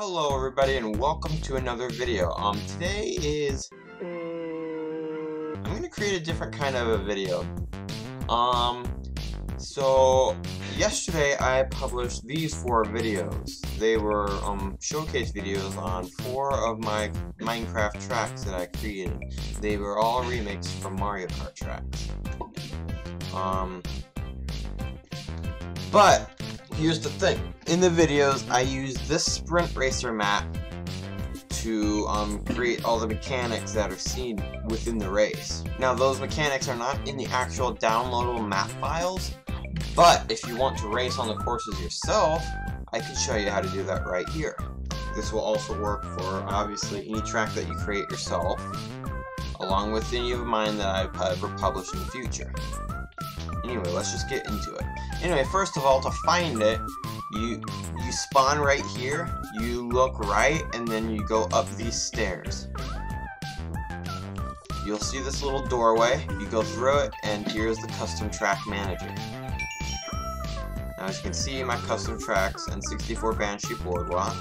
Hello everybody and welcome to another video. Today is I'm gonna create a different kind of a video. So yesterday I published these 4 videos. They were showcase videos on 4 of my Minecraft tracks that I created. They were all remixed from Mario Kart tracks. But here's the thing. In the videos, I use this Sprint Racer map to create all the mechanics that are seen within the race. Now, those mechanics are not in the actual downloadable map files, but if you want to race on the courses yourself, I can show you how to do that right here. This will also work for, obviously, any track that you create yourself, along with any of mine that I've ever published in the future. Anyway, let's just get into it. Anyway, first of all, to find it, you spawn right here, you look right, and then you go up these stairs. You'll see this little doorway, you go through it, and here's the custom track manager. Now as you can see, my custom tracks and 64 Banshee Boardwalk,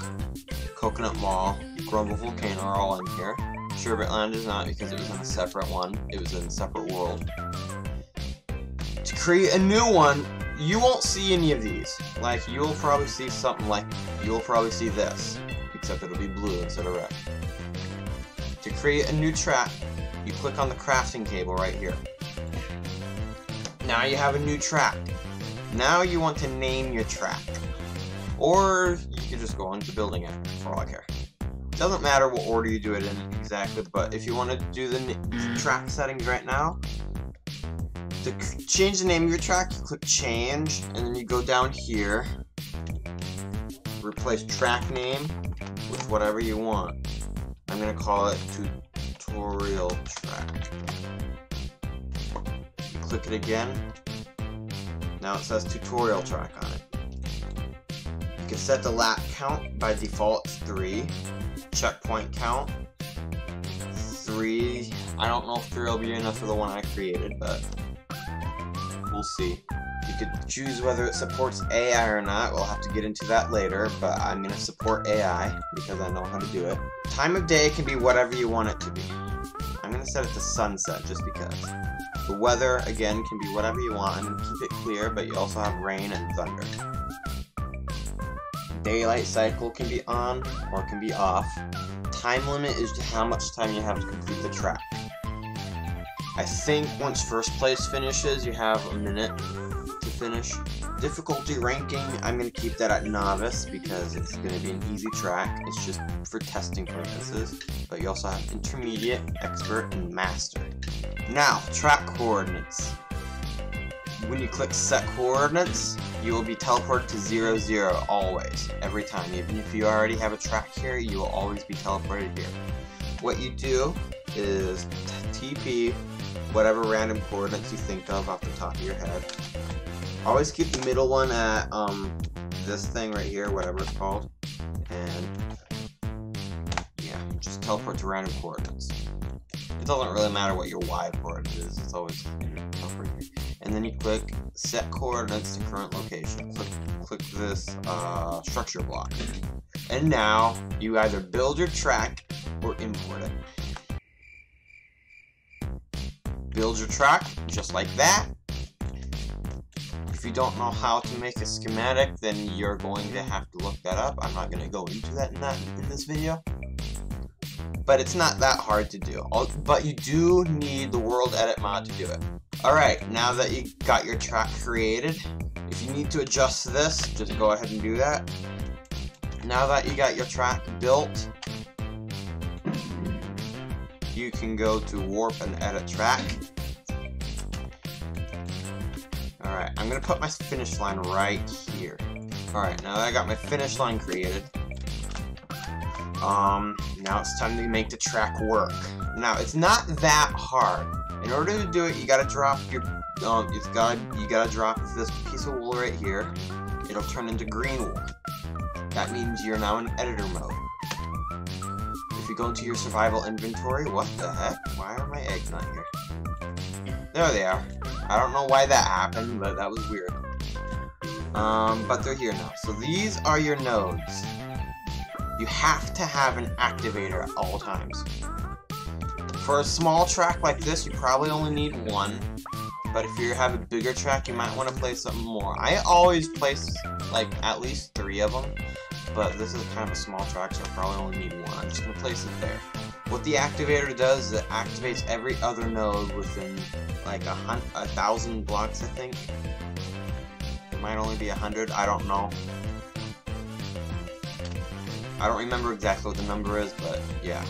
Coconut Mall, Grumble Volcano are all in here. Sherbet Land is not because it was in a separate one, it was in a separate world. To create a new one, you won't see any of these. Like, you'll probably see something like, you'll probably see this, except it'll be blue instead of red. To create a new track, you click on the crafting table right here. Now you have a new track. Now you want to name your track. Or you can just go into building it, for all I care. It doesn't matter what order you do it in exactly, but if you want to do the track settings right now, to change the name of your track, you click change, and then you go down here, replace track name with whatever you want. I'm going to call it tutorial track. You click it again, now it says tutorial track on it. You can set the lap count, by default it's 3, checkpoint count, 3, I don't know if 3 will be enough for the one I created, but we'll see. You could choose whether it supports AI or not. We'll have to get into that later, but I'm going to support AI because I know how to do it. Time of day can be whatever you want it to be. I'm going to set it to sunset just because. The weather, again, can be whatever you want. I'm going to keep it clear, but you also have rain and thunder. Daylight cycle can be on or can be off. Time limit is how much time you have to complete the track. I think once first place finishes, you have a minute to finish. Difficulty ranking, I'm going to keep that at novice because it's going to be an easy track. It's just for testing purposes. But you also have intermediate, expert, and master. Now, track coordinates. When you click set coordinates, you will be teleported to 0, 0 always, every time. Even if you already have a track here, you will always be teleported here. What you do is TP whatever random coordinates you think of off the top of your head. Always keep the middle one at this thing right here, whatever it's called, and yeah, just teleport to random coordinates. It doesn't really matter what your Y coordinate is, it's always teleport here. And then you click set coordinates to current location. Click this structure block, and now you either build your track or import it. Build your track, just like that. If you don't know how to make a schematic, then you're going to have to look that up. I'm not going to go into that in this video. But it's not that hard to do. But you do need the World Edit mod to do it. Alright, now that you got your track created, if you need to adjust this, just go ahead and do that. Now that you got your track built, you can go to warp and edit track. Alright, I'm going to put my finish line right here. Alright, now that I got my finish line created, now it's time to make the track work. Now, it's not that hard. In order to do it, you gotta drop your, you gotta drop this piece of wool right here. It'll turn into green wool. That means you're now in editor mode. If you go into your survival inventory, what the heck? Why are my eggs not here? There they are. I don't know why that happened, but that was weird. But they're here now. So these are your nodes. You have to have an activator at all times. For a small track like this, you probably only need one, but if you have a bigger track, you might want to place something more. I always place like at least 3 of them, but this is kind of a small track, so I probably only need one. I'm just going to place it there. What the activator does is it activates every other node within like 1,000 blocks, I think. It might only be 100, I don't know. I don't remember exactly what the number is, but yeah.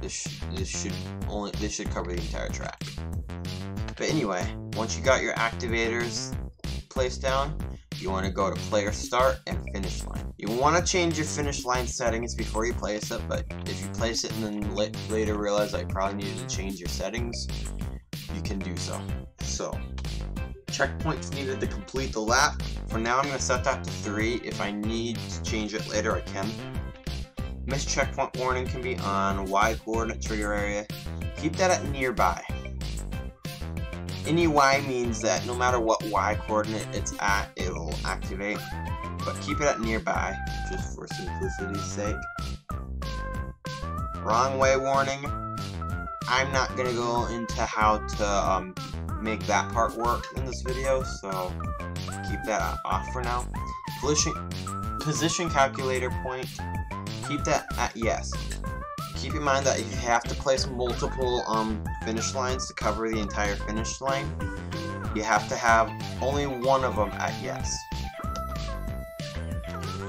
This should cover the entire track. But anyway, once you got your activators placed down, you want to go to player start and finish line. You want to change your finish line settings before you place it, but if you place it and then later realize I probably needed to change your settings, you can do so. So, checkpoints needed to complete the lap. For now, I'm going to set that to 3. If I need to change it later, I can. Missed checkpoint warning can be on. Y coordinate trigger area. Keep that at nearby. Any Y means that no matter what Y coordinate it's at, it'll activate. But keep it at nearby, just for simplicity's sake. Wrong way warning. I'm not going to go into how to make that part work in this video, so keep that off for now. Position calculator point. Keep that at yes. Keep in mind that you have to place multiple finish lines to cover the entire finish line. You have to have only one of them at yes.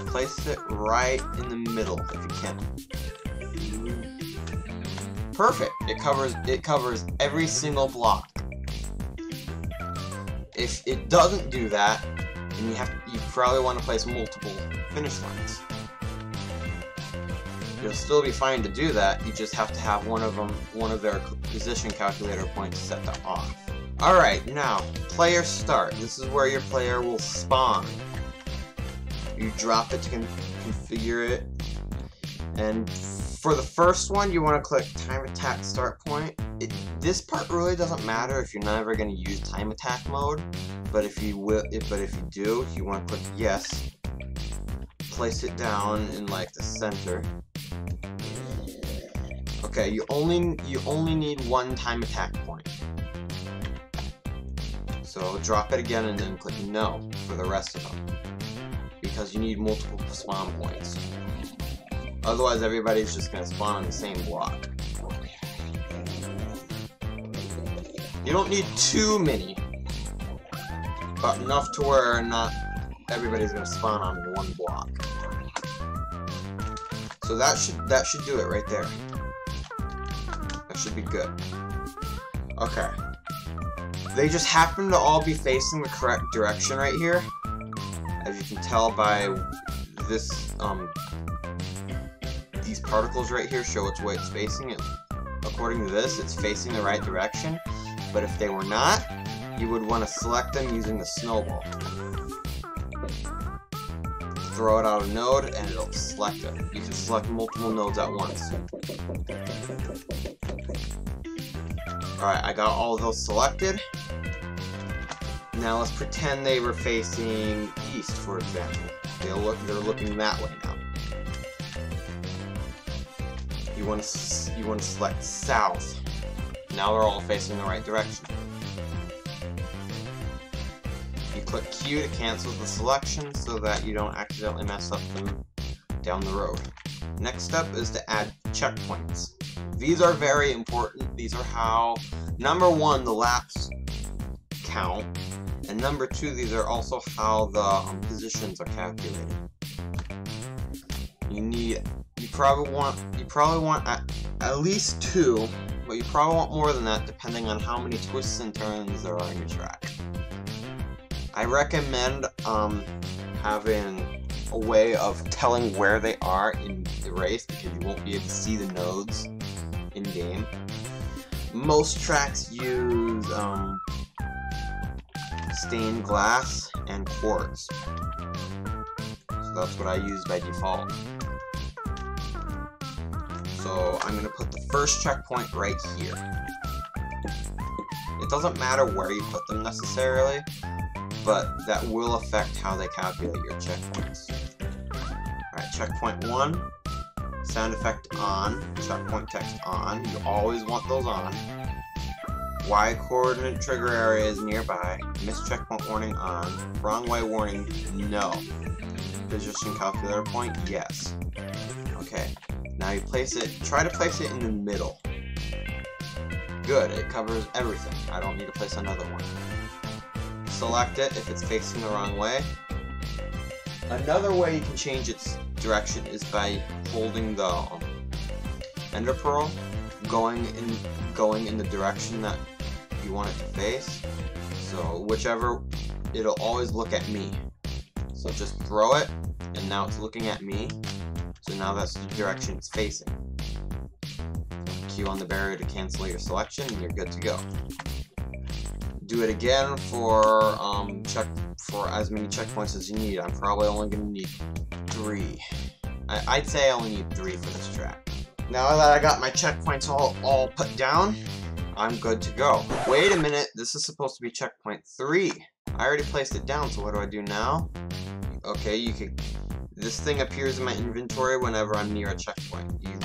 Place it right in the middle if you can. Perfect. It covers every single block. If it doesn't do that, then you probably want to place multiple finish lines. You'll still be fine to do that, you just have to have one of their position calculator points set to off. Alright, now, player start. This is where your player will spawn. You drop it to configure it. And for the first one, you want to click time attack start point. This part really doesn't matter if you're never going to use time attack mode, but if you do, you want to click yes. Place it down in like the center. Okay, you only need one time attack point. So drop it again and then click no for the rest of them, because you need multiple spawn points. Otherwise, everybody's just gonna spawn on the same block. You don't need too many, but enough to where not everybody's gonna spawn on one block. So that should do it right there. That should be good. Okay. They just happen to all be facing the correct direction right here. As you can tell by this, these particles right here show which way it's facing. According to this, it's facing the right direction. But if they were not, you would want to select them using the snowball. Throw it out a node and it'll select it. You can select multiple nodes at once. Alright, I got all of those selected. Now let's pretend they were facing east, for example. They're looking that way now. You want to select south. Now they're all facing the right direction. You click Q to cancel the selection so that you don't accidentally mess up them down the road. Next step is to add checkpoints. These are very important. These are how, number one, the laps count, and number two, these are also how the positions are calculated. You probably want at least 2, but you probably want more than that depending on how many twists and turns there are on your track. I recommend having a way of telling where they are in the race, because you won't be able to see the nodes in game. Most tracks use stained glass and quartz, so that's what I use by default. So I'm going to put the first checkpoint right here. It doesn't matter where you put them necessarily, but that will affect how they calculate your checkpoints. Alright, checkpoint 1, sound effect on, checkpoint text on. You always want those on. Y coordinate trigger area is nearby. Missed checkpoint warning on. Wrong way warning, no. Position calculator point, yes. Okay, now you place it, try to place it in the middle. Good, it covers everything. I don't need to place another one. Select it if it's facing the wrong way. Another way you can change its direction is by holding the ender pearl, going in the direction that you want it to face. So whichever, it'll always look at me. So just throw it, and now it's looking at me. So now that's the direction it's facing. Q on the barrier to cancel your selection, and you're good to go. Do it again for as many checkpoints as you need. I'm probably only going to need 3. I'd say I only need 3 for this track. Now that I got my checkpoints all put down, I'm good to go. Wait a minute, this is supposed to be checkpoint 3. I already placed it down, so what do I do now? Okay, this thing appears in my inventory whenever I'm near a checkpoint. You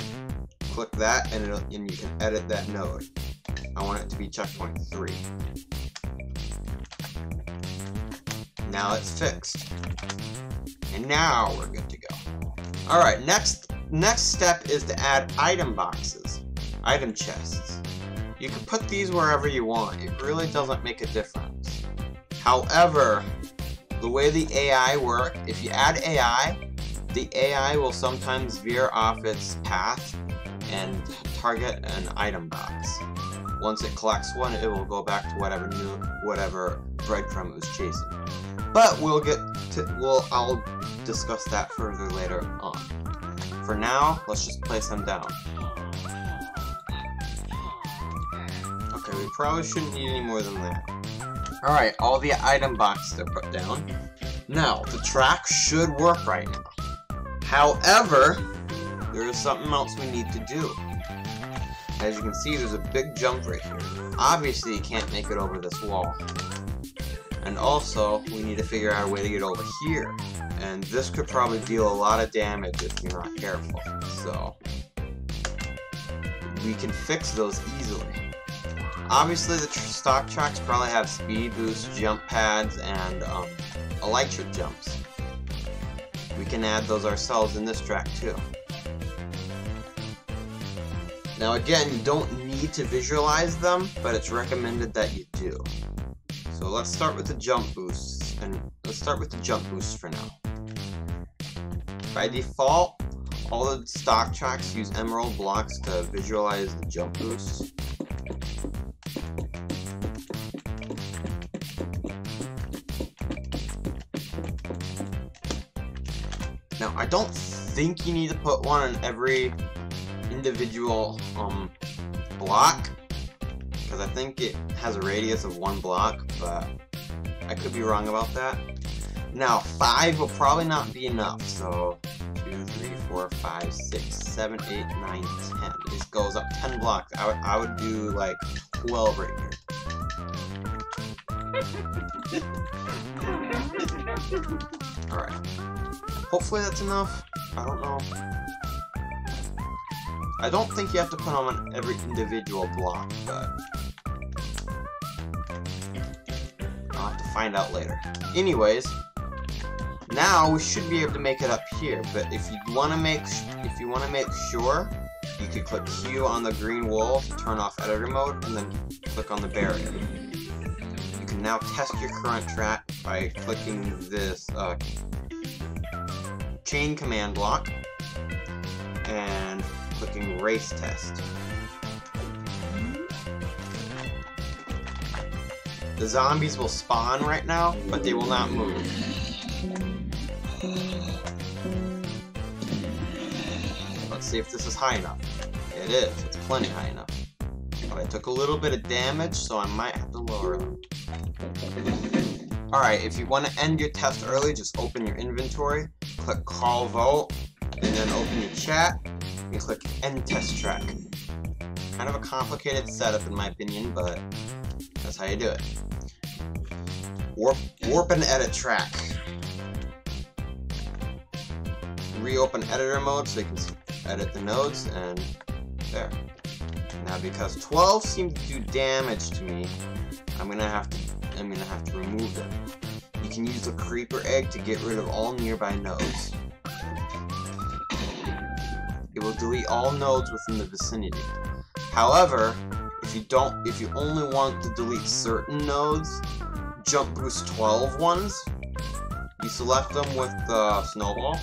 click that, and you can edit that node. I want it to be checkpoint 3. Now it's fixed. And now we're good to go. Alright, next step is to add item boxes. Item chests. You can put these wherever you want. It really doesn't make a difference. However, the way the AI works, if you add AI, the AI will sometimes veer off its path and target an item box. Once it collects one, it will go back to whatever breadcrumb it was chasing. But I'll discuss that further later on. For now, let's just place them down. Okay, we probably shouldn't need any more than that. Alright, all the item boxes are put down. Now, the track should work right now. However, there is something else we need to do. As you can see, there's a big jump right here. Obviously, you can't make it over this wall. And also, we need to figure out a way to get over here. And this could probably deal a lot of damage if you're not careful. So, we can fix those easily. Obviously, the stock tracks probably have speed boosts, jump pads, and elytra jumps. We can add those ourselves in this track too. Now again, you don't need to visualize them, but it's recommended that you do. So let's start with the jump boosts, and let's start with the jump boosts for now. By default, all the stock tracks use emerald blocks to visualize the jump boosts. Now, I don't think you need to put one on every individual block, because I think it has a radius of 1 block, but I could be wrong about that. Now, 5 will probably not be enough, so 2, 3, 4, 5, 6, 7, 8, 9, 10. This goes up 10 blocks. I would do like 12 right here. Alright. Hopefully that's enough. I don't know. I don't think you have to put them on every individual block, but I'll have to find out later. Anyways, now we should be able to make it up here. But if you want to make sure, you could click Q on the green wool to turn off editor mode, and then click on the barrier. You can now test your current track by clicking this chain command block and clicking race test. The zombies will spawn right now, but they will not move. Let's see if this is high enough. It is. It's plenty high enough. But I took a little bit of damage, so I might have to lower them. Alright, if you want to end your test early, just open your inventory, click call vote, and then open your chat, and click end test track. Kind of a complicated setup in my opinion, but that's how you do it. Warp and edit track. reopen editor mode so you can edit the nodes, and there. Now because 12 seems to do damage to me, I'm gonna have to remove them. You can use the creeper egg to get rid of all nearby nodes. It will delete all nodes within the vicinity. However, if you only want to delete certain nodes, jump boost 12 ones, you select them with the snowball,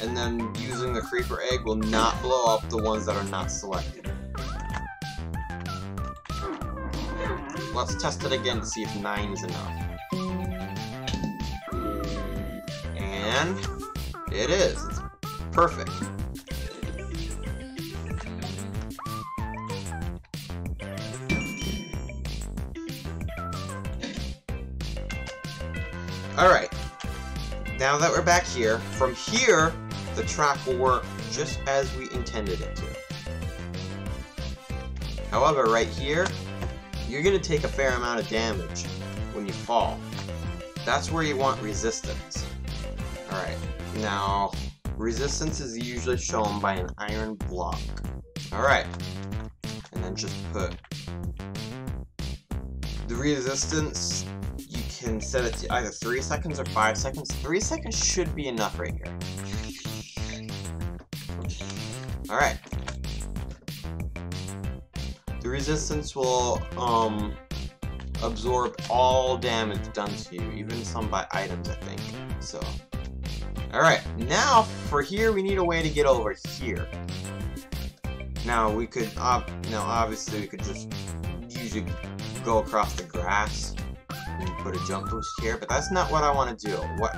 and then using the creeper egg will not blow up the ones that are not selected. Let's test it again to see if 9 is enough. And it is. It's perfect. Alright. Now that we're back here, from here, the track will work just as we intended it to. However, right here, you're going to take a fair amount of damage when you fall. That's where you want resistance. Alright, now, resistance is usually shown by an iron block. Alright, and then just put the resistance, you can set it to either 3 seconds or 5 seconds. 3 seconds should be enough right here. Alright. The resistance will absorb all damage done to you, even some by items, I think. So, alright, now for here we need a way to get over here. Now we could, obviously we could just usually go across the grass and put a jump boost here, but that's not what I want to do. What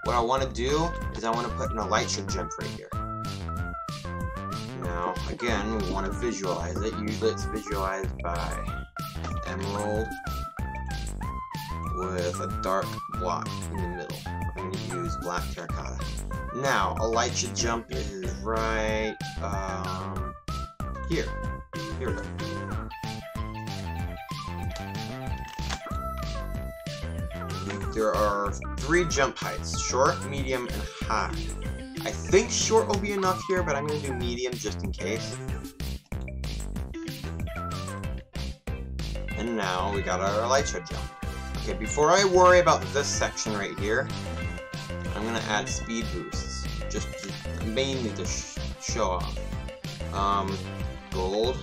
I want to do is I want to put an elytra gem right here. Now, again, we want to visualize it. Usually it's visualized by emerald with a dark block in the middle. I'm going to use black terracotta. Now, elytra jump is right here. Here we go. There are 3 jump heights: short, medium, and high. I think short will be enough here, but I'm going to do medium just in case. And now we got our elytra jump. Okay, before I worry about this section right here, I'm going to add speed boosts, just mainly to show off. Gold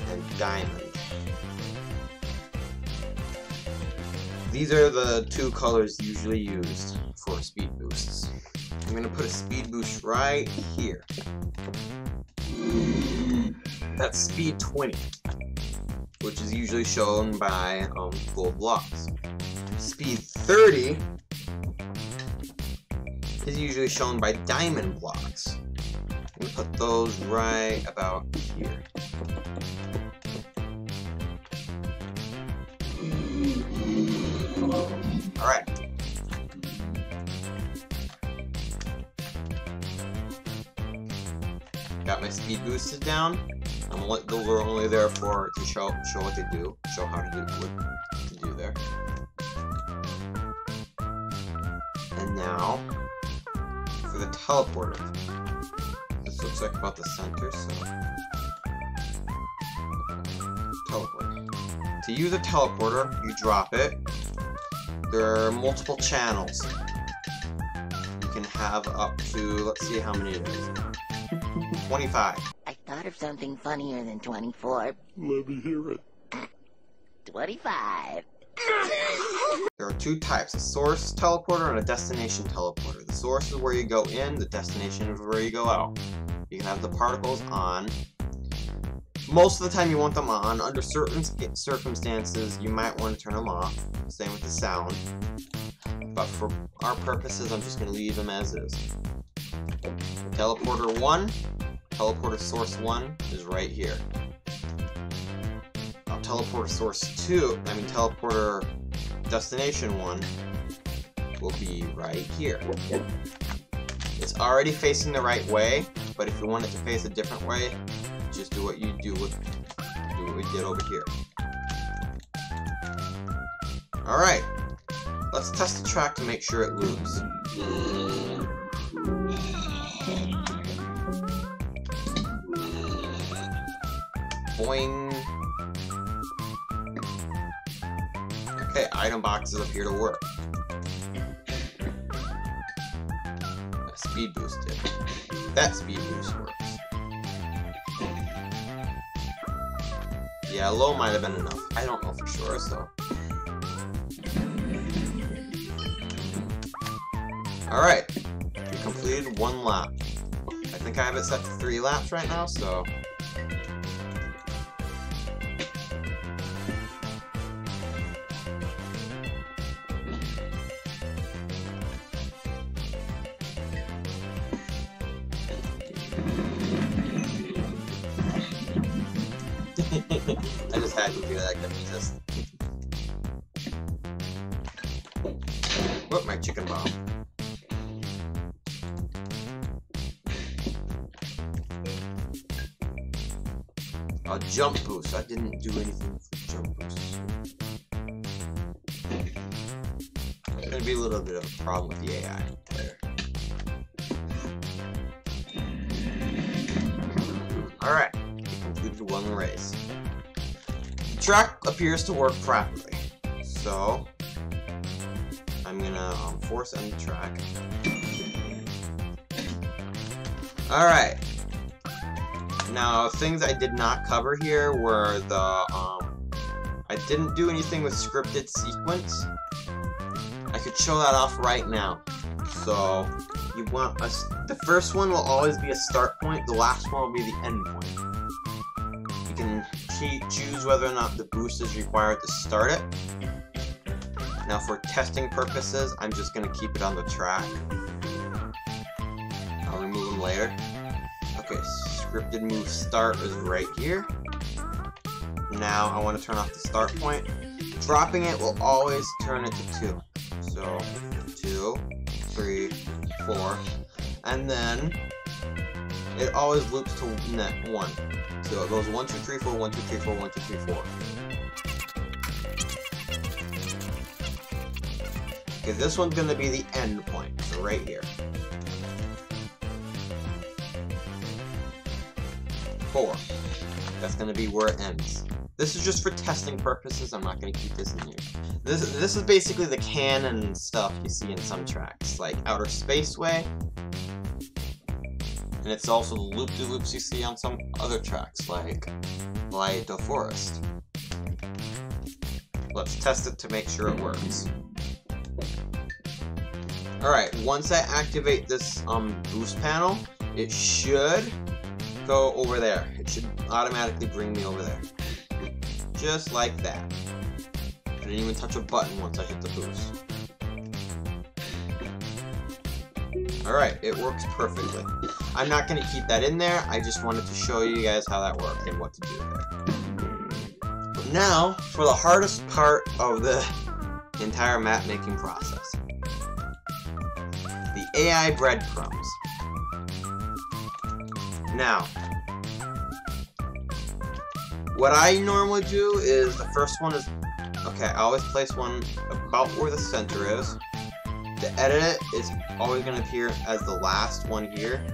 and diamond. These are the 2 colors usually used for speed boosts. I'm going to put a speed boost right here. That's speed 20, which is usually shown by gold blocks. Speed 30 is usually shown by diamond blocks. We put those right about here. Alright. Got my speed boosted down. Those are only there to show what they do, show how to do what to do there. And now for the teleporter. This looks like about the center, so teleporter. To use a teleporter, you drop it. There are multiple channels. You can have up to, let's see how many it is. 25. I thought of something funnier than 24. Let me hear it. 25. There are 2 types, a source teleporter and a destination teleporter. The source is where you go in, the destination is where you go out. You can have the particles on. Most of the time you want them on. Under certain circumstances, you might want to turn them off. Same with the sound. But for our purposes, I'm just going to leave them as is. Teleporter 1, teleporter source 1 is right here. Now teleporter source 2, teleporter destination 1 will be right here. It's already facing the right way, but if you want it to face a different way, just do what we did over here. Alright, let's test the track to make sure it loops. Boing. Okay, item boxes appear to work. Speed boost did. That speed boost works. Yeah, low might have been enough. I don't know for sure, so. Alright, we completed 1 lap. I think I have it set to 3 laps right now, so. I just had to do that, I couldn't resist. Whoop, my chicken bomb. A jump boost. I didn't do anything for jump boosts. There's gonna be a little bit of a problem with the AI there. Alright, we completed 1 race. The track appears to work properly, so I'm gonna force end the track. Alright. Now, things I did not cover here were the, I didn't do anything with scripted sequence. I could show that off right now. So, you want the first one will always be a start point, the last one will be the end point. You can choose whether or not the boost is required to start it. Now, for testing purposes, I'm just going to keep it on the track. I'll remove them later. Okay, scripted move start is right here. Now I want to turn off the start point. Dropping it will always turn it to 2. So 2, 3, 4, and then it always loops to 1. So it goes 1, 2, 3, 4, 1, 2, 3, 4, 1, 2, 3, 4. Okay, this one's gonna be the end point, so right here. 4. That's going to be where it ends. This is just for testing purposes. I'm not going to keep this in here. This is basically the canon stuff you see in some tracks, like Outer Spaceway. And it's also the loop-de-loops you see on some other tracks, like Light of Forest. Let's test it to make sure it works. Alright, once I activate this boost panel, it should go over there. It should automatically bring me over there. Just like that. I didn't even touch a button once I hit the boost. Alright, it works perfectly. I'm not going to keep that in there, I just wanted to show you guys how that worked and what to do there. But now, for the hardest part of the entire map making process. The AI breadcrumbs. Now, what I normally do is the first one is, okay, I always place one about where the center is. To edit it is always going to appear as the last one here.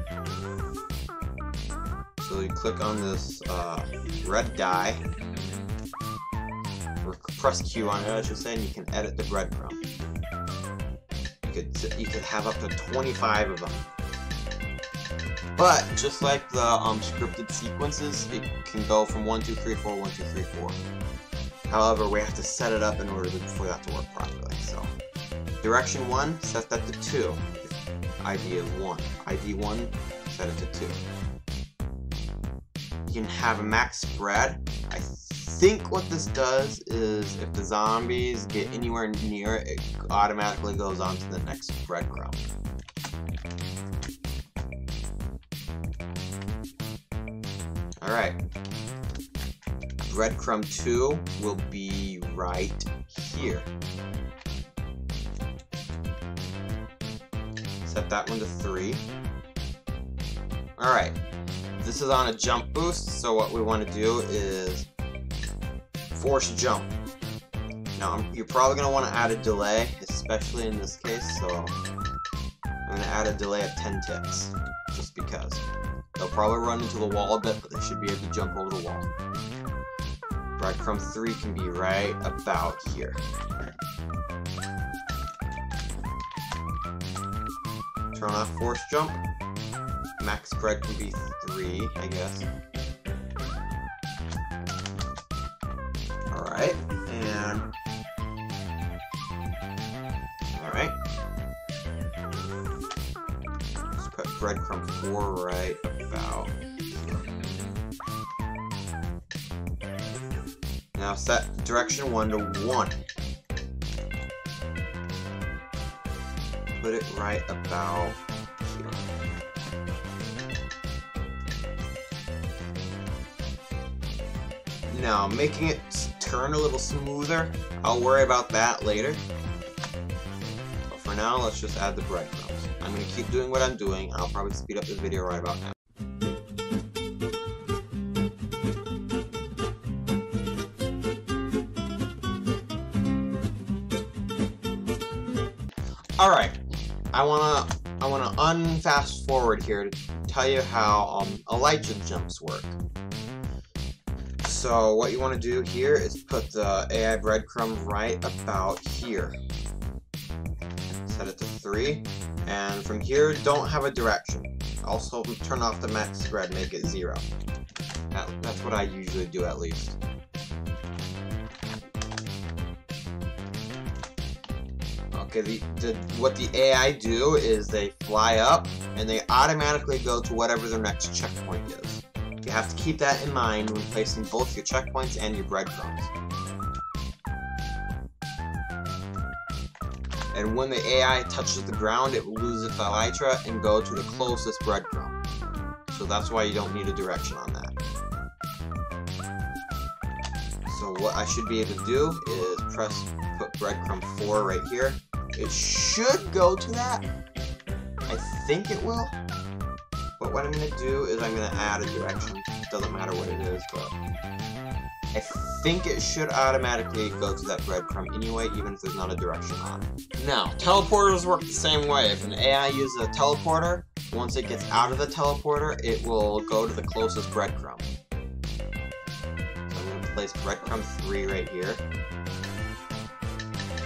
So you click on this red die, or press Q on it I should say, and you can edit the breadcrumb. You could have up to 25 of them. But, just like the scripted sequences, it can go from 1, 2, 3, 4, 1, 2, 3, 4. However, we have to set it up in order for that to work properly. So, direction 1, set that to 2. ID is 1. ID 1, set it to 2. You can have a max spread. I think what this does is, if the zombies get anywhere near it, it automatically goes on to the next breadcrumb. Alright, breadcrumb 2 will be right here. Set that one to 3. Alright, this is on a jump boost, so what we want to do is force jump. Now, you're probably going to want to add a delay, especially in this case, so I'm going to add a delay of 10 ticks, just because. They'll probably run into the wall a bit, but they should be able to jump over the wall. Breadcrumb 3 can be right about here. Turn off force jump. Max spread can be 3, I guess. Alright, and... Alright. Let's put breadcrumb 4 right about here. Now set direction 1 to 1. Put it right about here. Now, making it turn a little smoother, I'll worry about that later. But for now, let's just add the breadcrumbs. I'm going to keep doing what I'm doing. I'll probably speed up this video right about now. Alright, I wanna unfast forward here to tell you how Elijah jumps work. So what you want to do here is put the AI breadcrumb right about here. Set it to 3, and from here don't have a direction. Also turn off the max spread, make it 0. That's what I usually do at least. Okay, what the AI do is they fly up and they automatically go to whatever their next checkpoint is. You have to keep that in mind when placing both your checkpoints and your breadcrumbs. And when the AI touches the ground, it will lose its elytra and go to the closest breadcrumb. So that's why you don't need a direction on that. So what I should be able to do is put breadcrumb 4 right here. It should go to that. I think it will. But what I'm going to do is I'm going to add a direction. It doesn't matter what it is, but I think it should automatically go to that breadcrumb anyway, even if there's not a direction on it. Now, teleporters work the same way. If an AI uses a teleporter, once it gets out of the teleporter, it will go to the closest breadcrumb. So I'm going to place breadcrumb 3 right here.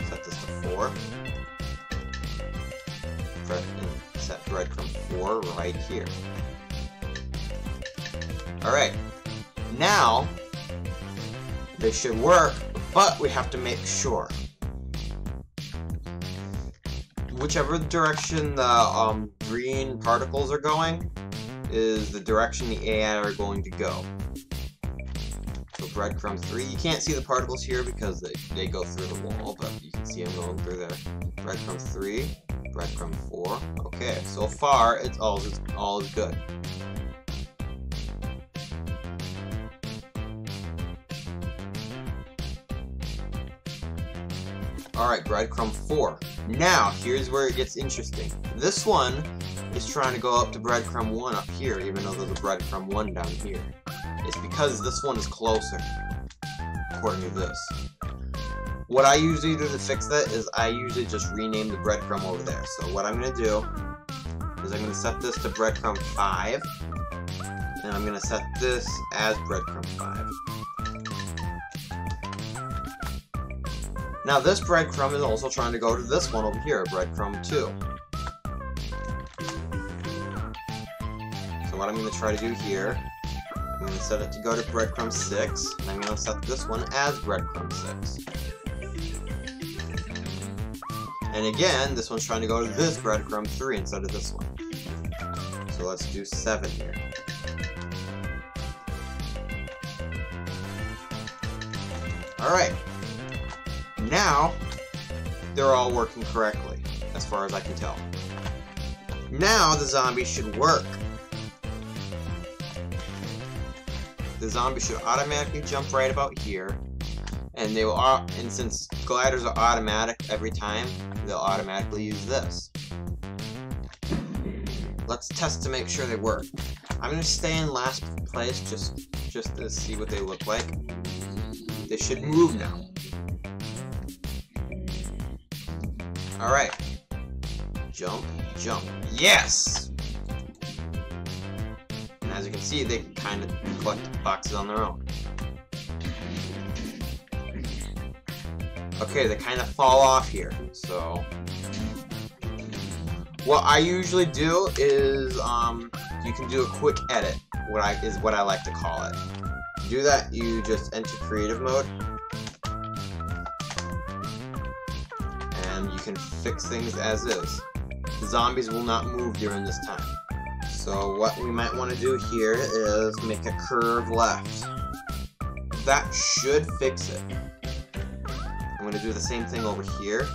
Set this to 4. Set breadcrumb 4 right here. Alright, now they should work, but we have to make sure. Whichever direction the green particles are going is the direction the AI are going to go. So breadcrumb 3, you can't see the particles here because they go through the wall, but you can see them going through there. Breadcrumb 3. Breadcrumb 4. Okay, so far it's all is good. Alright, breadcrumb 4. Now, here's where it gets interesting. This one is trying to go up to breadcrumb 1 up here, even though there's a breadcrumb 1 down here. It's because this one is closer, according to this. What I usually do to fix that is I usually just rename the breadcrumb over there. So what I'm going to do is I'm going to set this to breadcrumb 5, and I'm going to set this as breadcrumb 5. Now this breadcrumb is also trying to go to this one over here, breadcrumb 2. So what I'm going to try to do here, I'm going to set it to go to breadcrumb 6, and I'm going to set this one as breadcrumb 6. And again, this one's trying to go to this breadcrumb 3 instead of this one. So let's do 7 here. Alright. Now, they're all working correctly, as far as I can tell. Now, the zombie should work. The zombie should automatically jump right about here. And they will, and since gliders are automatic every time, they'll automatically use this. Let's test to make sure they work. I'm going to stay in last place just to see what they look like. They should move now. Alright. Jump, jump. Yes! And as you can see, they can kind of collect boxes on their own. Okay, they kind of fall off here, so... What I usually do is, you can do a quick edit, is what I like to call it. To do that, you just enter creative mode. And you can fix things as is. The zombies will not move during this time. So what we might want to do here is make a curve left. That should fix it. I'm going to do the same thing over here.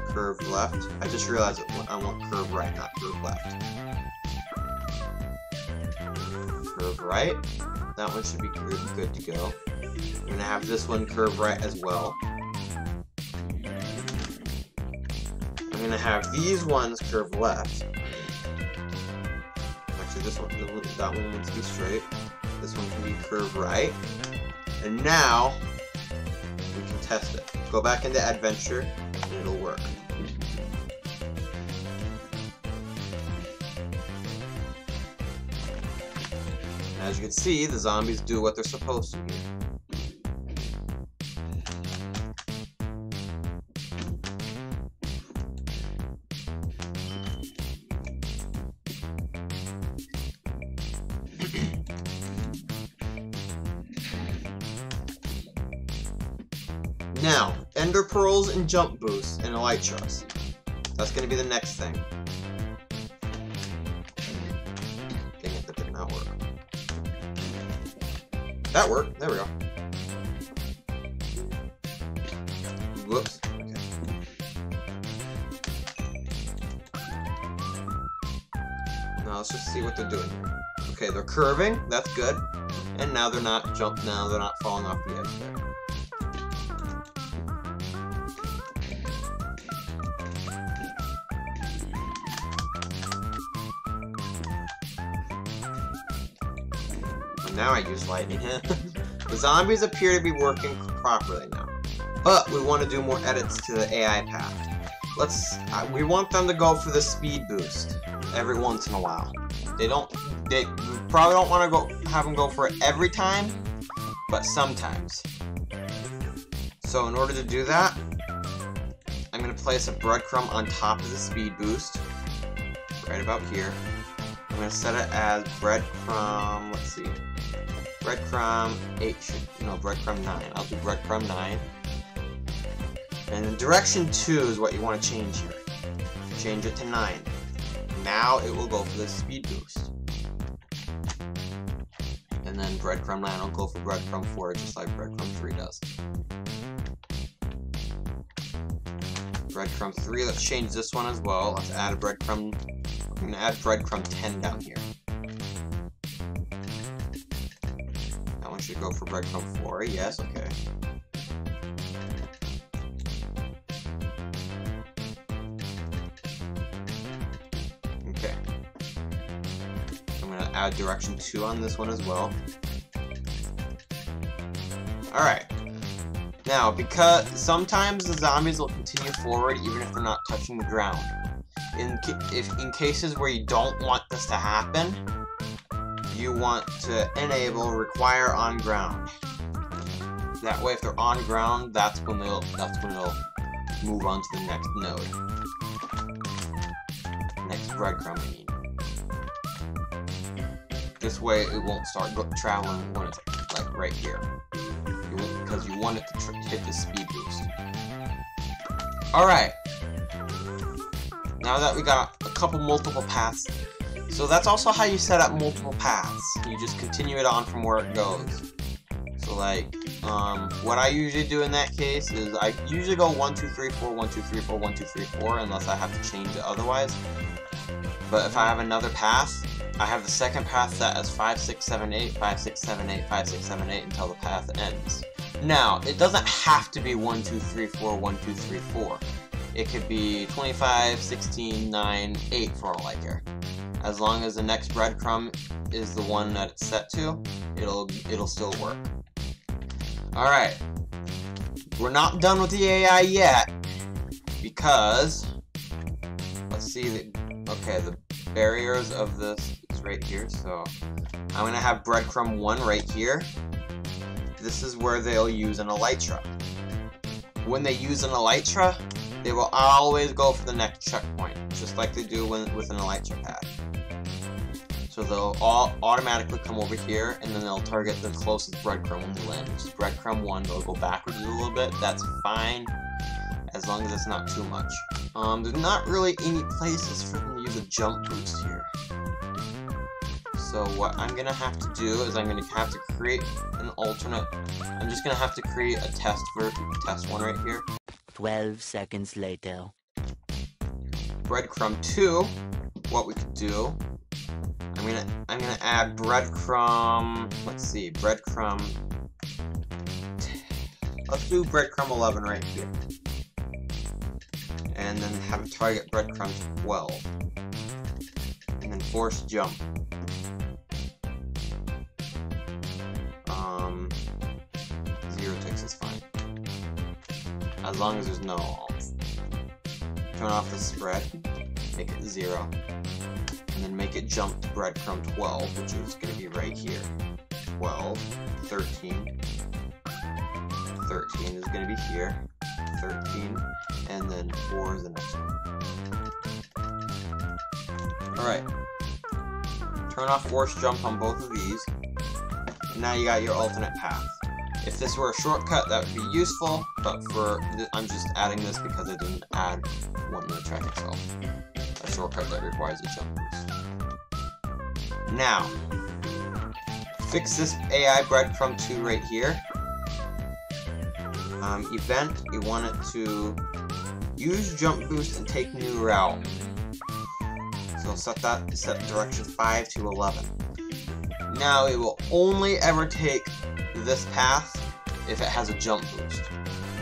Curve left. I just realized I want curve right, not curve left. Curve right. That one should be good to go. I'm going to have this one curve right as well. I'm going to have these ones curve left. Actually, that one needs to be straight. This one can be curved right. And now, we can test it. Go back into Adventure, and it'll work. And as you can see, the zombies do what they're supposed to do. Now, Ender Pearls and Jump Boosts and Elytras. That's going to be the next thing. Dang it, that did not work. That worked. There we go. Whoops. Okay. Now let's just see what they're doing here. Okay, they're curving. That's good. And now they're not Now they're not falling off the edge there. Now I use lightning. The zombies appear to be working properly now. But we want to do more edits to the AI path. We want them to go for the speed boost every once in a while. We probably don't want to have them go for it every time, but sometimes. So in order to do that, I'm going to place a breadcrumb on top of the speed boost, right about here. I'm going to set it as breadcrumb, let's see, breadcrumb 8, breadcrumb 9. I'll do breadcrumb 9. And then direction 2 is what you want to change here. Change it to 9. Now it will go for the speed boost. And then breadcrumb 9 will go for breadcrumb 4, just like breadcrumb 3 does. Breadcrumb 3, let's change this one as well. Let's add a breadcrumb. I'm going to add breadcrumb 10 down here. That one should go for breadcrumb 4. Yes, okay. Okay. I'm going to add direction 2 on this one as well. Alright. Now, because sometimes the zombies will continue forward even if they're not touching the ground. In cases where you don't want this to happen, you want to enable require on ground. That way, if they're on ground, that's when they'll move on to the next node. Next breadcrumb, I mean. This way, it won't start traveling when it's like right here, because you want it to hit the speed boost. All right. Now that we got a couple multiple paths, so that's also how you set up multiple paths. You just continue it on from where it goes. So like, what I usually do in that case is I usually go 1, 2, 3, 4, 1, 2, 3, 4, 1, 2, 3, 4, unless I have to change it otherwise. But if I have another path, I have the second path set as 5, 6, 7, 8, 5, 6, 7, 8, 5, 6, 7, 8 until the path ends. Now, it doesn't have to be 1, 2, 3, 4, 1, 2, 3, 4. It could be 25, 16, 9, 8 for all I care. As long as the next breadcrumb is the one that it's set to, it'll still work. Alright. We're not done with the AI yet, because see the, okay, the barriers of this is right here, so I'm gonna have breadcrumb 1 right here. This is where they'll use an elytra. When they use an elytra, they will always go for the next checkpoint, just like they do with an elytra pad. So they'll all automatically come over here, and then they'll target the closest breadcrumb when they land, which is breadcrumb 1. They'll go backwards a little bit. That's fine, as long as it's not too much. There's not really any places for them to use a jump boost here. So what I'm gonna have to do is I'm gonna have to create an alternate. I'm just gonna have to create a test one right here. 12 seconds later. Breadcrumb 2. What we could do, I'm gonna add breadcrumb. Let's see, breadcrumb. Let's do breadcrumb 11 right here, and then have a target breadcrumb 12, and then force jump. 0 ticks is fine, as long as there's no alt. Turn off the spread, make it 0. And then make it jump to breadcrumb 12, which is going to be right here. 12, 13. 13 is going to be here. 13, and then 4 is the next one. Alright. Turn off force jump on both of these. And now you got your alternate path. If this were a shortcut, that would be useful, but I'm just adding this because I didn't add one in the track itself. A shortcut that requires a jump boost. Now, fix this AI breadcrumb 2 right here. Event, you want it to use jump boost and take new route. So set direction 5 to 11. Now it will only ever take this path if it has a jump boost.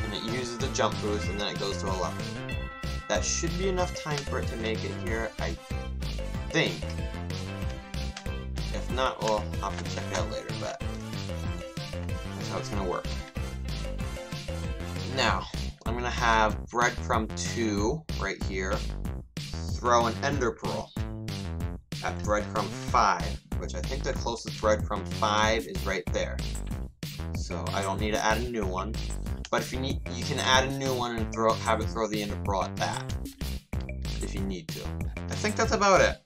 And it uses the jump boost and then it goes to 11. That should be enough time for it to make it here, I think. If not, we'll have to check it out later, but that's how it's going to work. Now, I'm going to have breadcrumb 2 right here throw an ender pearl at breadcrumb 5, which I think the closest breadcrumb 5 is right there. So I don't need to add a new one. But if you need, you can add a new one and have it throw the ender pearl at that, if you need to. I think that's about it.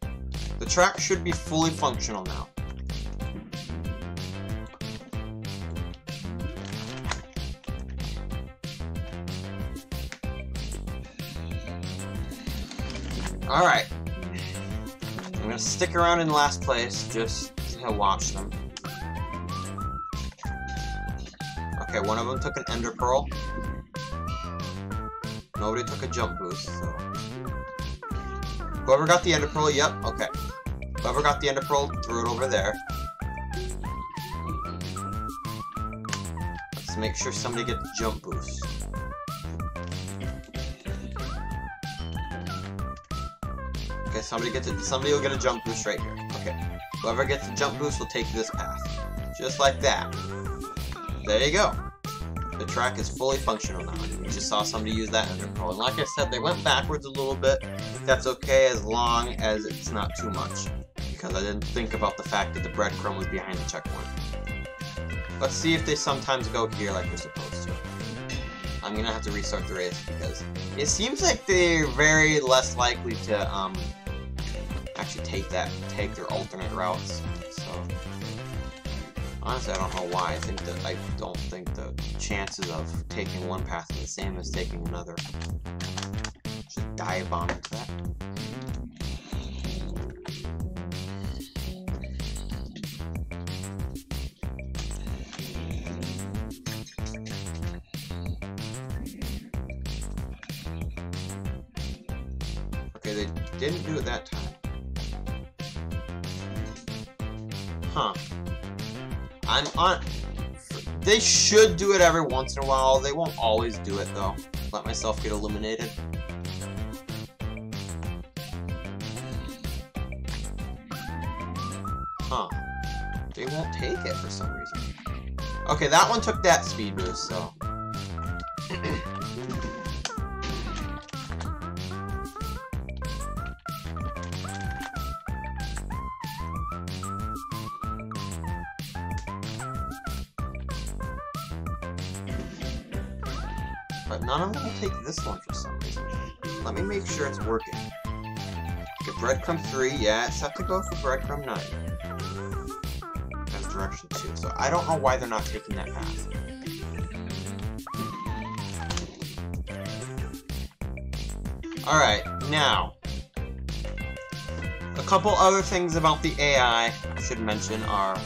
The track should be fully functional now. Alright. I'm gonna stick around in last place just to watch them. Okay, one of them took an ender pearl. Nobody took a jump boost, so... Whoever got the ender pearl, yep, okay. Whoever got the ender pearl threw it over there. Let's make sure somebody gets jump boost. Okay, somebody will get a jump boost right here. Okay. Whoever gets the jump boost will take this path. Just like that. There you go. The track is fully functional now. You just saw somebody use that ender pearl. And like I said, they went backwards a little bit. That's okay as long as it's not too much. Because I didn't think about the fact that the breadcrumb was behind the checkpoint. Let's see if they sometimes go here like they're supposed to. I'm gonna have to restart the race because it seems like they're very less likely to actually take their alternate routes. So honestly, I don't know why. I don't think the chances of taking one path are the same as taking another. Just dive bomb into that. Okay, they didn't do it that time. Huh. They should do it every once in a while. They won't always do it, though. Let myself get eliminated. Huh. They won't take it for some reason. Okay, that one took that speed boost, so... but none of them will take this one for some reason. Let me make sure it's working. Okay, breadcrumb 3, yeah, it's set to go for breadcrumb 9. That's direction 2, so I don't know why they're not taking that path. Alright, now, a couple other things about the AI I should mention are,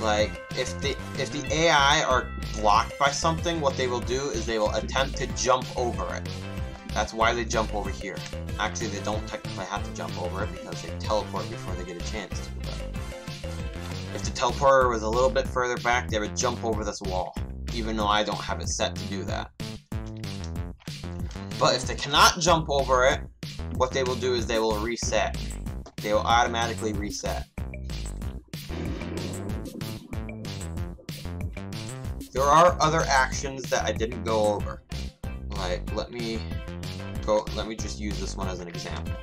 like, if the AI are blocked by something, what they will do is they will attempt to jump over it. That's why they jump over here. Actually, they don't technically have to jump over it because they teleport before they get a chance to. But if the teleporter was a little bit further back, they would jump over this wall, even though I don't have it set to do that. But if they cannot jump over it, what they will do is they will reset. They will automatically reset. There are other actions that I didn't go over. Like, let me just use this one as an example.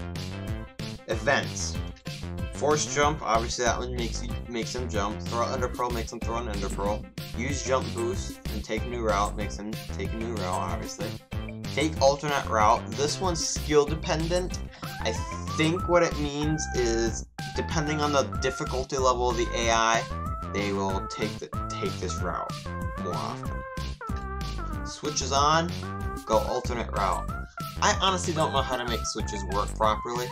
Events. Force jump, obviously that one makes him jump. Throw out Ender Pearl makes him throw an Ender Pearl. Use jump boost and take a new route makes him take a new route, obviously. Take alternate route. This one's skill dependent. I think what it means is, depending on the difficulty level of the AI, they will take this route more often. Switches on, go alternate route. I honestly don't know how to make switches work properly.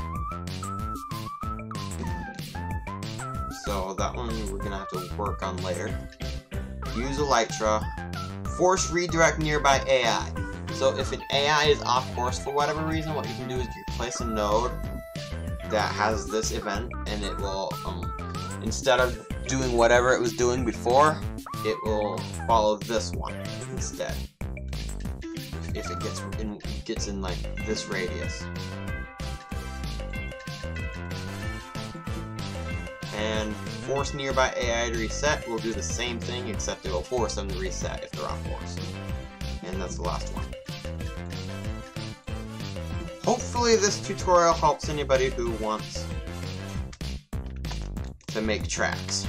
So that one we're gonna have to work on later. Use Elytra. Force redirect nearby AI. So if an AI is off course for whatever reason, what you can do is you place a node that has this event, and it will, instead of doing whatever it was doing before, it will follow this one instead. If it gets in like this radius. And force nearby AI to reset will do the same thing, except it will force them to reset if they're off course. And that's the last one. Hopefully this tutorial helps anybody who wants to make tracks.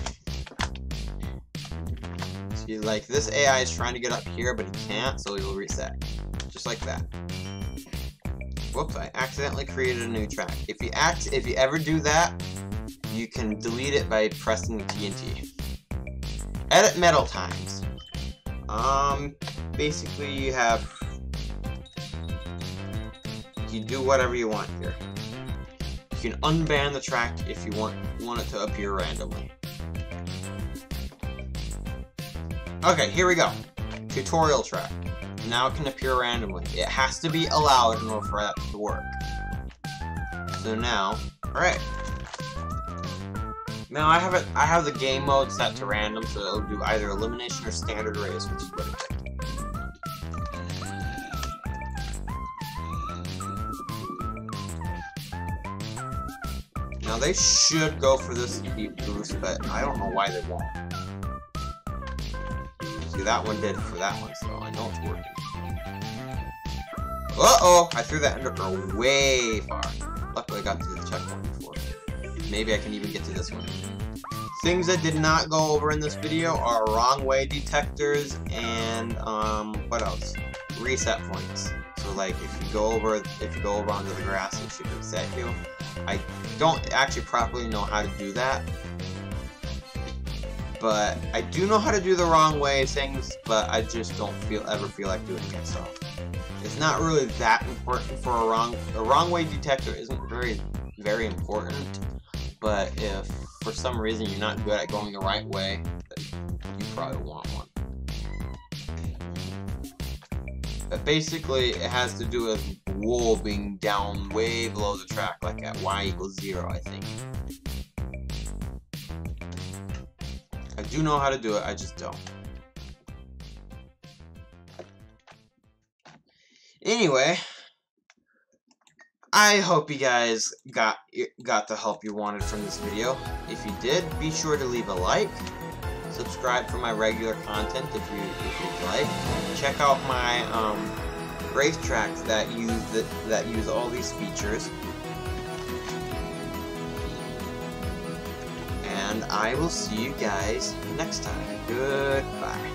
See, like, this AI is trying to get up here, but he can't, so he will reset. Just like that. Whoops, I accidentally created a new track. If you ever do that, you can delete it by pressing the TNT. Edit metal times. Basically you do whatever you want here. You can unban the track if you want it to appear randomly. Okay, here we go. Tutorial track. Now it can appear randomly. It has to be allowed in order for that to work. So now, alright. Now I have the game mode set to random, so it'll do either elimination or standard race, which is what it picked. Now they should go for this speed boost, but I don't know why they won't. See, that one did for that one, so I know it's working. Uh-oh! I threw that Ender Pearl way far. Luckily I got to the checkpoint before. Maybe I can even get to this one. Things that did not go over in this video are wrong way detectors and what else? Reset points. So like if you go over onto the grass, it should reset you. I don't actually properly know how to do that, but I do know how to do the wrong way things, but I just don't ever feel like doing it. So it's not really that important for a wrong way detector isn't very important. But if for some reason you're not good at going the right way, then you probably want one. But basically, it has to do with wool being down way below the track, like at y = 0, I think. I do know how to do it, I just don't. Anyway, I hope you guys got the help you wanted from this video. If you did, be sure to leave a like. Subscribe for my regular content if you'd like. Check out my racetracks that use all these features. And I will see you guys next time. Goodbye.